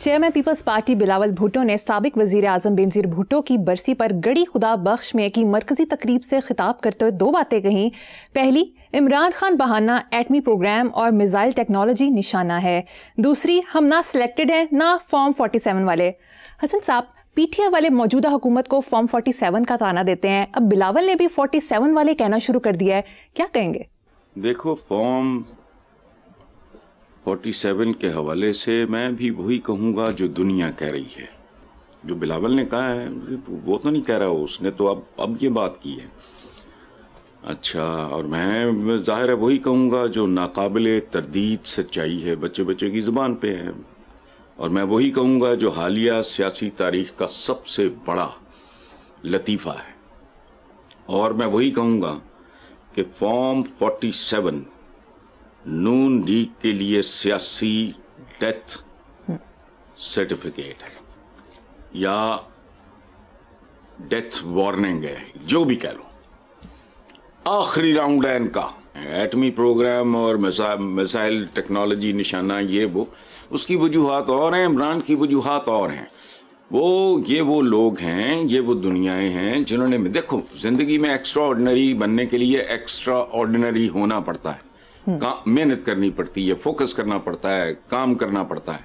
Chairman Peoples Party Bilawal Bhutto نے سابق وزیر اعظم بینظیر بھٹو کی برسی پر گڑی خدا بخش میں کی مرکزی تقریب سے خطاب کرتے ہوئے دو باتیں کہیں۔ پہلی، عمران خان بہانہ ایٹمی پروگرام اور میزائل ٹیکنالوجی نشانہ ہے۔ دوسری، ہم نہ سلیکٹڈ ہیں نہ فارم 47 والے۔ حسن صاحب، پی ٹی آئی والے موجودہ حکومت کو فارم 47 کا طعنہ دیتے ہیں، اب بلاول نے بھی 47 والے کہنا شروع کر دیا ہے، کیا کہیں گے؟ دیکھو، فارم 47 کے حوالے سے میں بھی وہی کہوں گا جو دنیا کہہ رہی ہے۔ جو بلاول نے کہا ہے وہ تو نہیں کہہ رہا، اس نے تو اب یہ بات کی ہے۔ اچھا، اور میں ظاہر ہے وہی کہوں گا جو ناقابل تردید سچائی ہے، بچے بچے کی زبان پہ ہے، اور میں وہی کہوں گا جو حالیہ سیاسی تاریخ کا سب سے بڑا لطیفہ ہے، اور میں وہی کہوں گا کہ فارم 47 نون لیگ کے لیے سیاسی ڈیتھ سرٹیفکیٹ ہے یا ڈیتھ وارننگ ہے، جو بھی کہہ لو۔ آخری راؤنڈ ہے ان کا، ایٹمی پروگرام اور میزائل ٹیکنالوجی نشانہ، یہ وہ اس کی وجوہات اور ہیں، عمران کی وجوہات اور ہیں۔ یہ وہ لوگ ہیں، یہ وہ دنیایں ہیں جنہوں نے، دیکھو، زندگی میں ایکسٹرا آرڈنری بننے کے لیے ایکسٹرا آرڈنری ہونا پڑتا ہے، محنت کرنی پڑتی ہے، فوکس کرنا پڑتا ہے، کام کرنا پڑتا ہے۔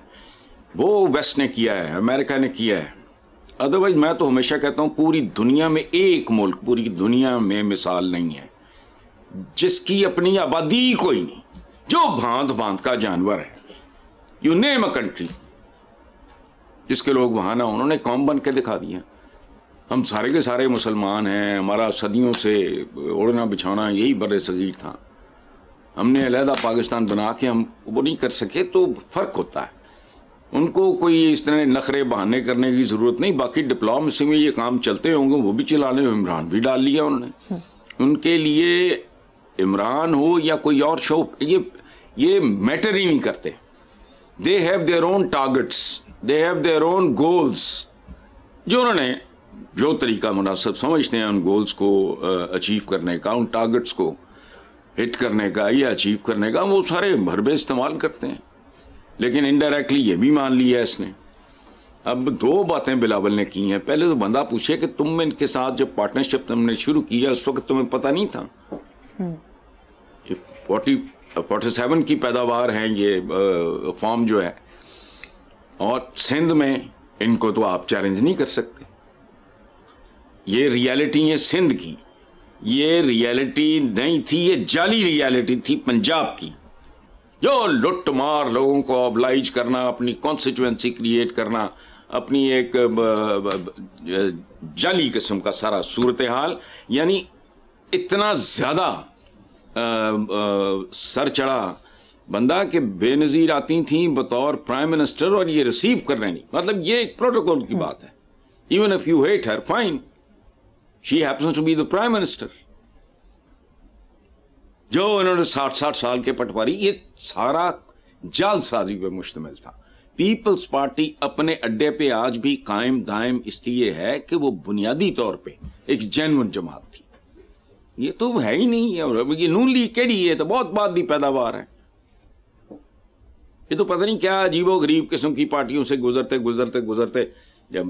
وہ ویسٹ نے کیا ہے، امریکہ نے کیا ہے۔ ادروائز میں تو ہمیشہ کہتا ہوں پوری دنیا میں ایک ملک، پوری دنیا میں مثال نہیں ہے جس کی اپنی آبادی کوئی نہیں، جو بھانت بھانت کا جانور ہے۔ یو نیم اے کنٹری جس کے لوگ وہاں نہ، انہوں نے قوم بن کے دکھا دیا۔ ہم سارے کے سارے مسلمان ہیں، ہمارا صدیوں سے اڑنا بچھانا یہی بر صغیر تھا، ہم نے علیحدہ پاکستان بنا کے ہم وہ نہیں کر سکے، تو فرق ہوتا ہے۔ ان کو کوئی اس طرح نخرے بہانے کرنے کی ضرورت نہیں، باقی ڈپلومیسی میں یہ کام چلتے ہوں گے، وہ بھی چلا لیں، عمران بھی ڈال لیا انہوں نے۔ ان کے لیے عمران ہو یا کوئی اور شو، یہ میٹر ہی نہیں کرتے۔ They have their own targets, they have their own goals, جو انہوں نے جو طریقہ مناسب سمجھتے ہیں ان گولز کو اچیو کرنے کا، ان ٹارگٹس کو ہٹ کرنے کا یا اچیو کرنے کا، وہ سارے بھربے استعمال کرتے ہیں۔ لیکن انڈائریکٹلی یہ بھی مان لیا ہے اس نے۔ اب دو باتیں بلاول نے کی ہیں۔ پہلے تو بندہ پوچھے کہ تم ان کے ساتھ جب پارٹنرشپ تم نے شروع کیا اس وقت تمہیں پتہ نہیں تھا؟ 47 کی پیداوار ہیں یہ فارم جو ہے، اور سندھ میں ان کو تو آپ چیلنج نہیں کر سکتے۔ یہ ریالٹی ہے سندھ کی، یہ ریالٹی نہیں تھی، یہ جعلی ریالٹی تھی پنجاب کی، جو لٹ مار لوگوں کو ابلائج کرنا، اپنی کانسٹیچوئنسی کریٹ کرنا، اپنی ایک جعلی قسم کا سارا صورتحال، یعنی اتنا زیادہ سر چڑھا بندہ کہ بے نظیر آتی تھیں بطور پرائم منسٹر، اور یہ ریسیو کر رہے نہیں۔ مطلب یہ ایک پروٹوکول کی بات ہے۔ Even if you hate her, fine, she happens to be the prime minister۔ جو انہوں نے 60 سال کے پٹواری، یہ سارا جال سازی پہ مشتمل تھا۔ پیپلز پارٹی اپنے اڈے پہ آج بھی قائم دائم اس لیے ہے کہ وہ بنیادی طور پہ ایک جینون جماعت تھی۔ یہ تو ہے ہی نہیں، یہ نون لیگ کیڑی ہے تو بہت بعد بھی پیداوار ہے۔ یہ تو پتہ نہیں کیا عجیب و غریب قسم کی پارٹیوں سے گزرتے جب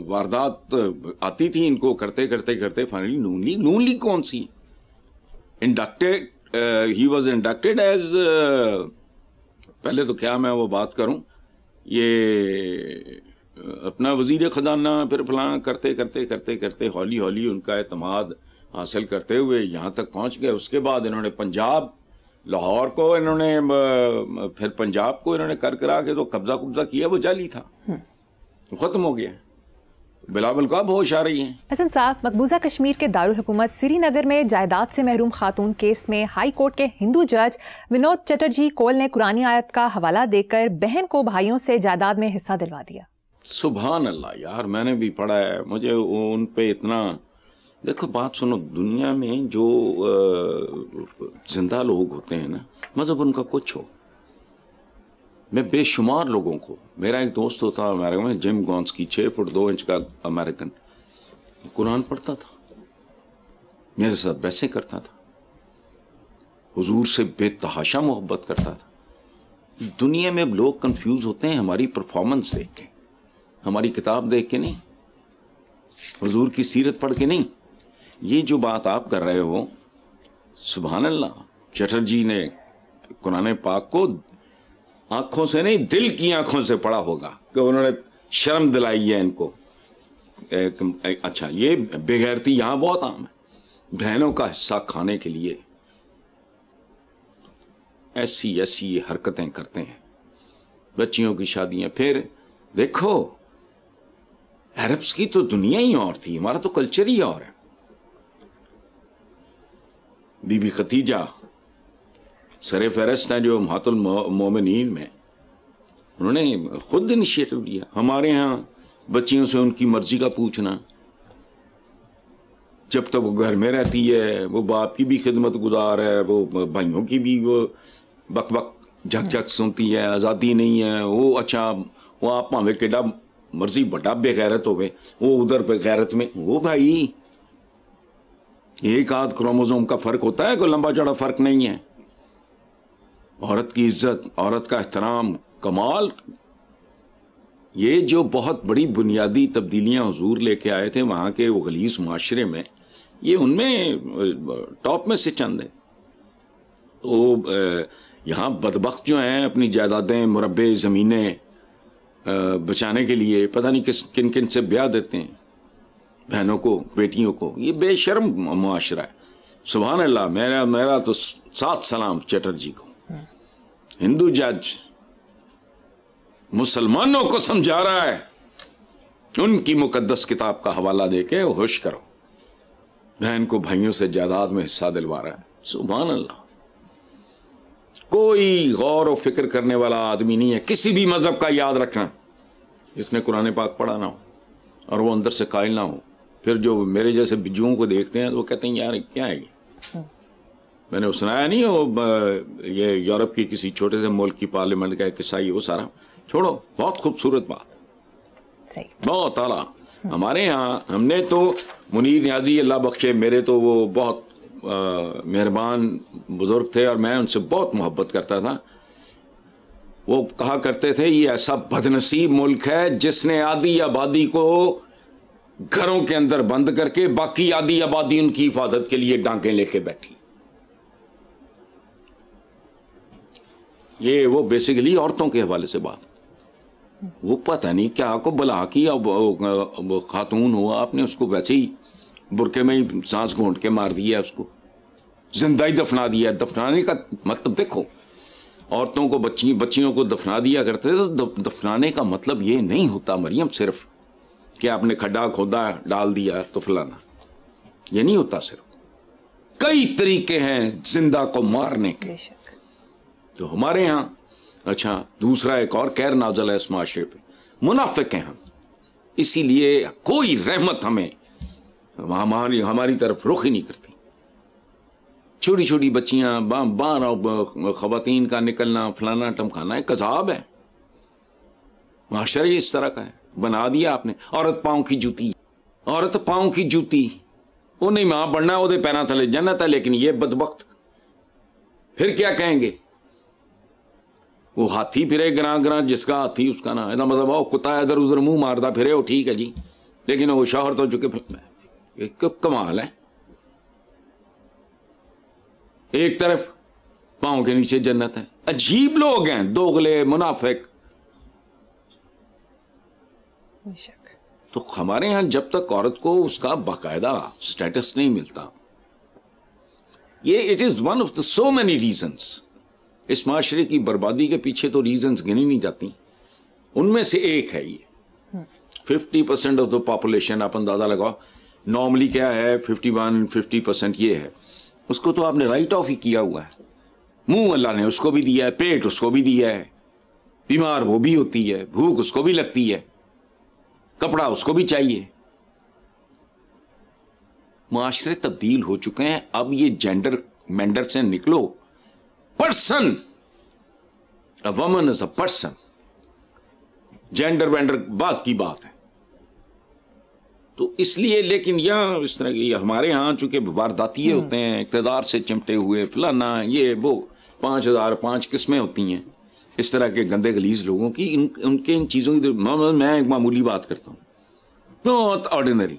واردات آتی تھی ان کو کرتے فائنلی نون لیگ کون سی؟ Inducted, he was inducted as, پہلے تو کیا میں وہ بات کروں، یہ اپنا وزیر خزانہ، پھر فلاں کرتے ہولی ان کا اعتماد حاصل کرتے ہوئے یہاں تک پہنچ گئے۔ اس کے بعد انہوں نے پنجاب، لاہور کو انہوں نے، پھر پنجاب کو انہوں نے کرا کے تو قبضہ کیا، وہ جعلی تھا، ختم ہو گیا۔ بلاول کو اب ہوش آ رہی ہیں۔ حسن صاحب، مقبوضہ کشمیر کے دارالحکومت سری نگر میں جائیداد سے محروم خاتون کیس میں ہائی کورٹ کے ہندو جج ونود چٹرجی کول نے قرآنی آیت کا حوالہ دے کر بہن کو بھائیوں سے جائیداد میں حصہ دلوا دیا۔ سبحان اللہ یار، میں نے بھی پڑھا ہے، مجھے ان پہ اتنا، دیکھو بات سنو، دنیا میں جو زندہ لوگ ہوتے ہیں نا، مذہب ان کا کچھ ہو، میں بے شمار لوگوں کو، میرا ایک دوست ہوتا امریکہ میں، جم گونسکی، 6 فٹ 2 انچ کا امریکن، قرآن پڑھتا تھا، میرے ساتھ بحثیں کرتا تھا، حضور سے بے تحاشا محبت کرتا تھا، دنیا میں لوگ کنفیوز ہوتے ہیں ہماری پرفارمنس دیکھ کے, ہماری کتاب دیکھ کے نہیں, حضور کی سیرت پڑھ کے نہیں. یہ جو بات آپ کر رہے ہو, سبحان اللہ, چٹرجی نے قرآن پاک کو آنکھوں سے نہیں دل کی آنکھوں سے پڑھا ہوگا کہ انہوں نے شرم دلائی ہے ان کو. اچھا, یہ بے غیرتی یہاں بہت عام ہے, بہنوں کا حصہ کھانے کے لیے ایسی حرکتیں کرتے ہیں, بچیوں کی شادیاں. پھر دیکھو عربس کی تو دنیا ہی اور تھی, ہمارا تو کلچر ہی اور ہے. بی بی ختیجہ سر فہرست ہیں جو امہات المومنین میں, انہوں نے خود انیشیٹو لیا. ہمارے ہاں بچیوں سے ان کی مرضی کا پوچھنا, جب تک وہ گھر میں رہتی ہے وہ باپ کی بھی خدمت گزار ہے, وہ بھائیوں کی بھی وہ بک بک جھک جھک سنتی ہے, آزادی نہیں ہے. وہ اچھا وہ آپ ہمیں کیڈا مرضی بڑا بے غیرت ہوئے, وہ ادھر بے غیرت میں. وہ بھائی ایک آدھ کروموزوم کا فرق ہوتا ہے, کوئی لمبا چوڑا فرق نہیں ہے. عورت کی عزت, عورت کا احترام, کمال. یہ جو بہت بڑی بنیادی تبدیلیاں حضور لے کے آئے تھے وہاں کے وہ غلیظ معاشرے میں, یہ ان میں ٹاپ میں سے چند ہے. تو یہاں بدبخت جو ہیں اپنی جائیدادیں, مربع زمینیں بچانے کے لیے پتہ نہیں کن کن سے بیاہ دیتے ہیں بہنوں کو, بیٹیوں کو. یہ بے شرم معاشرہ ہے. سبحان اللہ, میرا تو سات سلام چٹرجی کو. ہندو جج مسلمانوں کو سمجھا رہا ہے, ان کی مقدس کتاب کا حوالہ دے کے ہوش کرو. بہن کو بھائیوں سے جائیداد میں حصہ دلوا رہا ہے. سبحان اللہ. کوئی غور و فکر کرنے والا آدمی نہیں ہے کسی بھی مذہب کا, یاد رکھنا, جس نے قرآن پاک پڑھا نہ ہو اور وہ اندر سے قائل نہ ہو. پھر جو میرے جیسے بجوؤں کو دیکھتے ہیں تو وہ کہتے ہیں یار کیا ہے یہ. میں نے سنایا نہیں وہ یہ یورپ کی کسی چھوٹے سے ملک کی پارلیمنٹ کا ایک قصہ ہی, وہ سارا چھوڑو. بہت خوبصورت بات, بہت اعلیٰ. ہمارے یہاں ہم نے تو منیر نیازی اللہ بخشے, میرے تو وہ بہت مہربان بزرگ تھے اور میں ان سے بہت محبت کرتا تھا. وہ کہا کرتے تھے یہ ایسا بدنصیب ملک ہے جس نے آدھی آبادی کو گھروں کے اندر بند کر کے باقی آدھی آبادی ان کی حفاظت کے لیے ڈانکیں لے کے بیٹھی. یہ وہ بیسیکلی عورتوں کے حوالے سے بات. وہ پتہ نہیں کیا کو بلا کی, اب خاتون ہوا آپ نے اس کو ویسے ہی برقعے میں ہی سانس گھونٹ کے مار دیا, اس کو زندہ ہی دفنا دیا. دفنانے کا مطلب دیکھو, عورتوں کو بچیوں کو دفنا دیا کرتے تھے, تو دفنانے کا مطلب یہ نہیں ہوتا مریم صرف کہ آپ نے کھڈا کھودا ڈال دیا تو فلانا. یہ نہیں ہوتا. صرف کئی طریقے ہیں زندہ کو مارنے کے. تو ہمارے ہاں اچھا دوسرا ایک اور کہر نازل ہے اس معاشرے پہ, منافق ہیں ہم, اسی لیے کوئی رحمت ہمیں ہماری طرف رخ ہی نہیں کرتی. چھوٹی چھوٹی بچیاں باہر خواتین کا نکلنا فلانا ٹمکانا ایک عذاب ہے. معاشرہ اس طرح کا ہے, بنا دیا آپ نے. عورت پاؤں کی جوتی, عورت پاؤں کی جوتی, وہ نہیں ماں بڑھنا وہ دے پیروں تلے جنت ہے. لیکن یہ بدبخت پھر کیا کہیں گے, وہ ہاتھی پھرے گراں گراں, جس کا ہاتھی اس کا نام. مطلب وہ کتا ادھر ادھر منہ ماردا پھرے, وہ ٹھیک ہے جی, لیکن وہ شوہر تو چکے. کمال ہے. ایک طرف پاؤں کے نیچے جنت ہے. عجیب لوگ ہیں, دوغلے منافق. تو ہمارے یہاں جب تک عورت کو اس کا باقاعدہ سٹیٹس نہیں ملتا, یہ it is one of the so many reasons. اس معاشرے کی بربادی کے پیچھے تو ریزنز گنی نہیں جاتی, ان میں سے ایک ہے یہ. 50% آف دا پاپولیشن آپ اندازہ لگاؤ, نارملی کیا ہے 51-50% یہ ہے. اس کو تو آپ نے رائٹ آف ہی کیا ہوا ہے. منہ اللہ نے اس کو بھی دیا ہے, پیٹ اس کو بھی دیا ہے, بیمار وہ بھی ہوتی ہے, بھوک اس کو بھی لگتی ہے, کپڑا اس کو بھی چاہیے. معاشرے تبدیل ہو چکے ہیں. اب یہ جینڈر مینڈر سے نکلو. Person, a woman is a person. Gender vendor بات کی بات ہے. تو اس لیے لیکن یہاں اس طرح کی ہمارے ہاں چونکہ وارداتیے ہوتے ہیں, اقتدار سے چمٹے ہوئے فلانا یہ وہ 5000 5 قسمیں ہوتی ہیں. اس طرح کے گندے غلیظ لوگوں کی، ان کے ان چیزوں کی. میں ایک معمولی بات کرتا ہوں، بہت آرڈینری،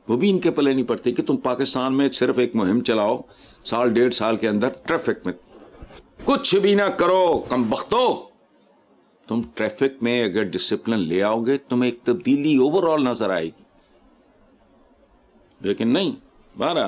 وہ بھی ان کے پلے نہیں پڑتے کہ تم پاکستان میں صرف ایک مہم چلاؤ 1.5 سال کے اندر، ٹریفک میں کچھ بھی نہ کرو. کم بختو، تم ٹریفک میں اگر ڈسپلن لے آؤ گے تمہیں ایک تبدیلی اوور آل نظر آئے گی، لیکن نہیں. بارہ